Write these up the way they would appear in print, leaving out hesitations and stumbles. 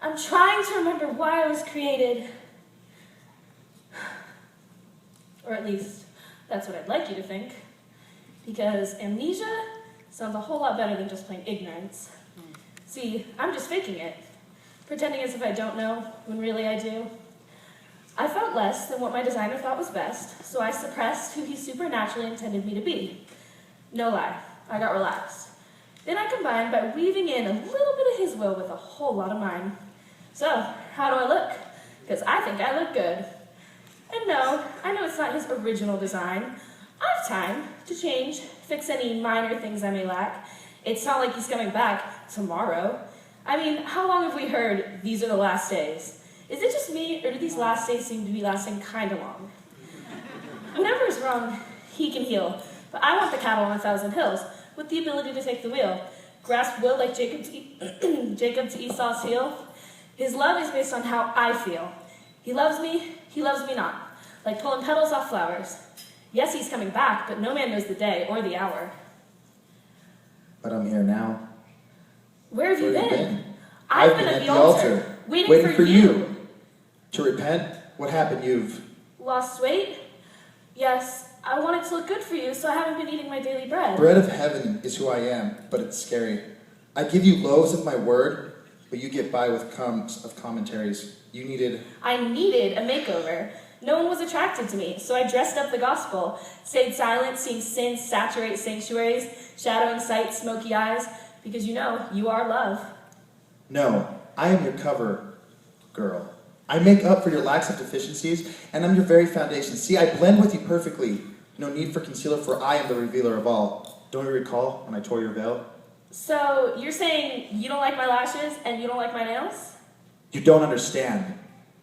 I'm trying to remember why I was created. Or at least, that's what I'd like you to think. Because amnesia sounds a whole lot better than just plain ignorance. See, I'm just faking it. Pretending as if I don't know, when really I do. I felt less than what my designer thought was best, so I suppressed who he supernaturally intended me to be. No lie, I got relaxed. Then I combined by weaving in a little bit of his will with a whole lot of mine. So, how do I look? Because I think I look good. And no, I know it's not his original design. I have time to change, fix any minor things I may lack. It's not like he's coming back tomorrow. I mean, how long have we heard, these are the last days? Is it just me, or do these last days seem to be lasting kind of long? Whatever is wrong, he can heal. But I want the cattle on 1,000 hills, with the ability to take the wheel. Grasp will like Jacob to Esau's heel. His love is based on how I feel. He loves me not. Like pulling petals off flowers. Yes, he's coming back, but no man knows the day or the hour. But I'm here now. Where have you Where been? I've been at the altar, waiting for you. To repent? What happened? You've lost weight? Yes, I wanted to look good for you, so I haven't been eating my daily bread. Bread of heaven is who I am, but it's scary. I give you loaves of my word, but you get by with crumbs of commentaries. I needed a makeover. No one was attracted to me, so I dressed up the gospel, stayed silent, seeing sin saturate sanctuaries, shadowing sight, smoky eyes, because you know, you are love. No, I am your cover, girl. I make up for your lacks of deficiencies, and I'm your very foundation. See, I blend with you perfectly. No need for concealer, for I am the revealer of all. Don't you recall when I tore your veil? So, you're saying you don't like my lashes, and you don't like my nails? You don't understand.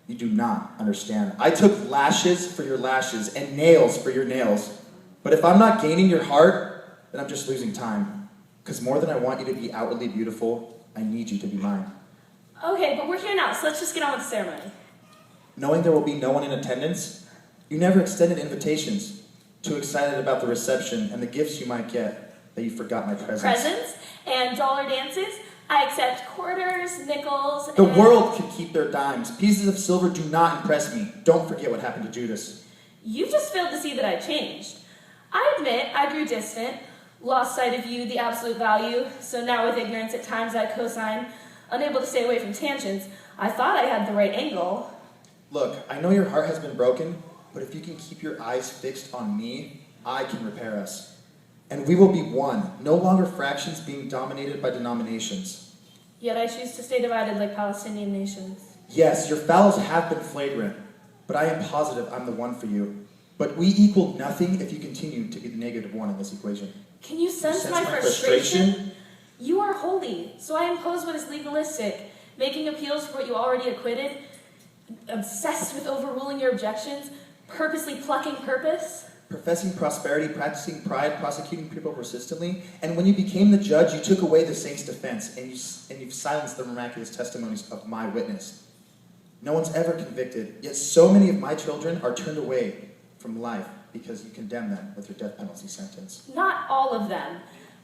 You do not understand. I took lashes for your lashes, and nails for your nails. But if I'm not gaining your heart, then I'm just losing time. Because more than I want you to be outwardly beautiful, I need you to be mine. Okay, but we're here now, so let's just get on with the ceremony. Knowing there will be no one in attendance, you never extended invitations. Too excited about the reception and the gifts you might get that you forgot my presence. Presents and dollar dances. I accept quarters, nickels, The world can keep their dimes. Pieces of silver do not impress me. Don't forget what happened to Judas. You just failed to see that I changed. I admit I grew distant, lost sight of you, the absolute value, so now with ignorance at times I cosign, unable to stay away from tangents. I thought I had the right angle. Look, I know your heart has been broken, but if you can keep your eyes fixed on me, I can repair us. And we will be one, no longer fractions being dominated by denominations. Yet I choose to stay divided like Palestinian nations. Yes, your fouls have been flagrant, but I am positive I'm the one for you. But we equal nothing if you continue to be the negative one in this equation. Can you sense my frustration? You are holy, so I impose what is legalistic, making appeals for what you already acquitted, obsessed with overruling your objections, purposely plucking purpose. Professing prosperity, practicing pride, prosecuting people persistently, and when you became the judge, you took away the saint's defense, and you've silenced the miraculous testimonies of my witness. No one's ever convicted, yet so many of my children are turned away from life because you condemn them with your death penalty sentence. Not all of them.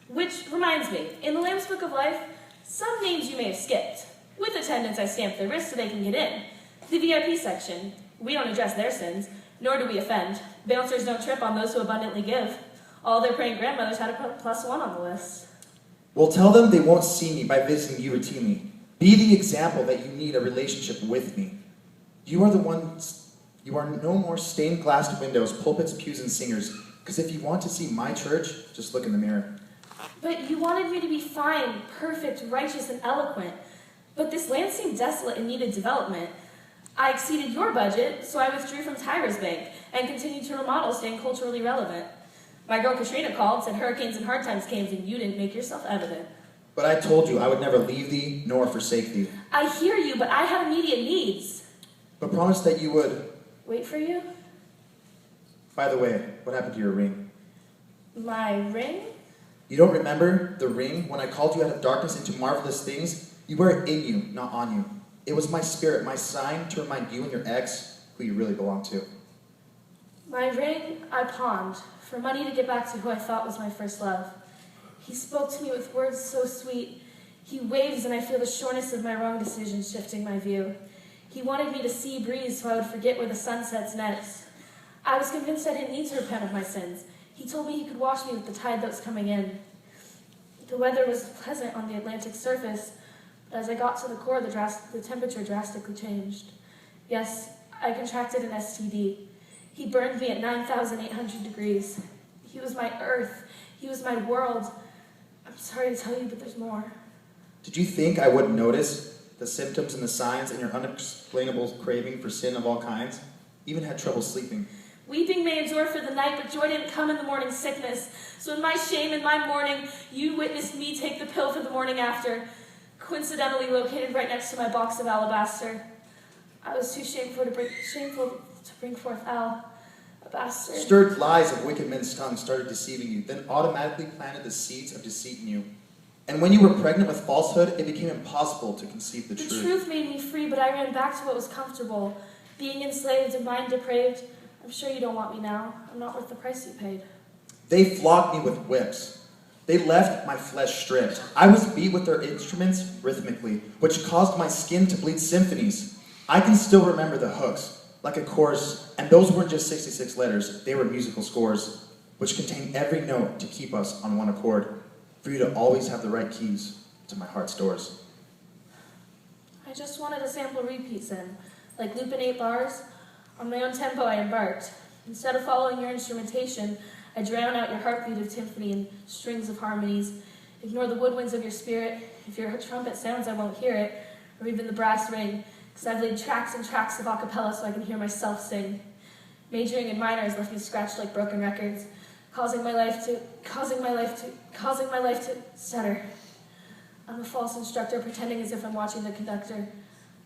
Which reminds me, in the Lamb's Book of Life, some names you may have skipped. With attendance, I stamp their wrist so they can get in. The VIP section, we don't address their sins, nor do we offend. Bouncers don't trip on those who abundantly give. All their praying grandmothers had a +1 on the list. Well, tell them they won't see me by visiting you routinely. Be the example that you need a relationship with me. You are no more stained glass windows, pulpits, pews, and singers. Because if you want to see my church, just look in the mirror. But you wanted me to be fine, perfect, righteous, and eloquent. But this land seemed desolate and needed development. I exceeded your budget, so I withdrew from Tyra's bank and continued to remodel, staying culturally relevant. My girl Katrina called, said hurricanes and hard times came, and you didn't make yourself evident. But I told you I would never leave thee nor forsake thee. I hear you, but I had immediate needs. But promise that you would. Wait for you? By the way, what happened to your ring? My ring? You don't remember the ring when I called you out of darkness into marvelous things? You wear it in you, not on you. It was my spirit, my sign to remind you and your ex who you really belong to. My ring I pawned for money to get back to who I thought was my first love. He spoke to me with words so sweet. He waves and I feel the sureness of my wrong decisions shifting my view. He wanted me to sea breeze so I would forget where the sun sets next. I was convinced I didn't need to repent of my sins. He told me he could wash me with the tide that was coming in. The weather was pleasant on the Atlantic surface, but as I got to the core, the temperature drastically changed. Yes, I contracted an STD. He burned me at 9,800 degrees. He was my earth. He was my world. I'm sorry to tell you, but there's more. Did you think I wouldn't notice the symptoms and the signs in your unexplainable craving for sin of all kinds? Even had trouble sleeping. Weeping may endure for the night, but joy didn't come in the morning sickness. So in my shame and my mourning, you witnessed me take the pill for the morning after, coincidentally located right next to my box of alabaster. I was too shameful to bring forth alabaster. Stirred lies of wicked men's tongues started deceiving you, then automatically planted the seeds of deceit in you. And when you were pregnant with falsehood, it became impossible to conceive the truth. The truth made me free, but I ran back to what was comfortable. Being enslaved and mind depraved, I'm sure you don't want me now. I'm not worth the price you paid. They flogged me with whips. They left my flesh stripped. I was beat with their instruments rhythmically, which caused my skin to bleed symphonies. I can still remember the hooks, like a chorus, and those weren't just 66 letters, they were musical scores, which contained every note to keep us on one accord, for you to always have the right keys to my heart's doors. I just wanted a sample repeats in, like loop and 8 bars. On my own tempo I embarked. Instead of following your instrumentation, I drown out your heartbeat of timpani and strings of harmonies. Ignore the woodwinds of your spirit. If your trumpet sounds, I won't hear it, or even the brass ring, because I've laid tracks and tracks of a cappella so I can hear myself sing. Majoring in minors left me scratched like broken records, causing my life to stutter. I'm a false instructor, pretending as if I'm watching the conductor.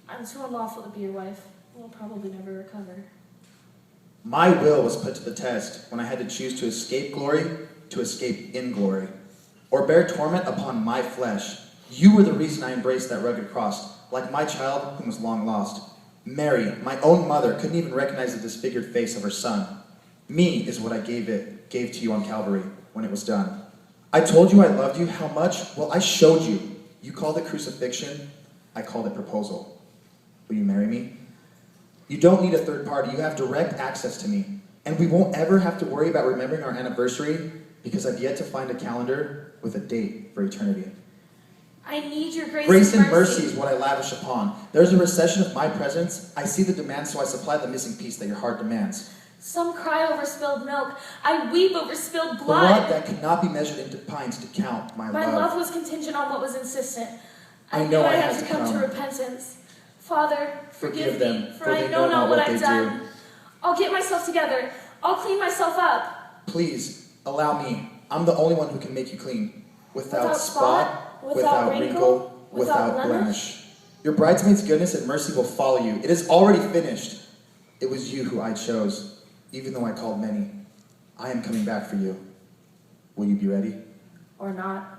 I'm too unlawful to be your wife. We'll probably never recover. My will was put to the test when I had to choose to escape glory, to escape in glory, or bear torment upon my flesh. You were the reason I embraced that rugged cross, like my child whom was long lost. Mary, my own mother, couldn't even recognize the disfigured face of her son. Me is what I gave to you on Calvary when it was done. I told you I loved you. How much? Well, I showed you. You called it crucifixion. I called it proposal. Will you marry me? You don't need a third party. You have direct access to me. And we won't ever have to worry about remembering our anniversary because I've yet to find a calendar with a date for eternity. I need your grace, Grace and mercy is what I lavish upon. There's a recession of my presence. I see the demand, so I supply the missing piece that your heart demands. Some cry over spilled milk. I weep over spilled blood. Blood that cannot be measured into pints to count my love. My love was contingent on what was insistent. I knew know I I had had to to come to come. repentance. Father, forgive them, me, for I they know not what they I've do. done. I'll get myself together. I'll clean myself up. Please, allow me. I'm the only one who can make you clean. Without spot, spot, without wrinkle, without without blemish. Your bridesmaid's goodness and mercy will follow you. It is already finished. It was you who I chose, even though I called many. I am coming back for you. Will you be ready? Or not.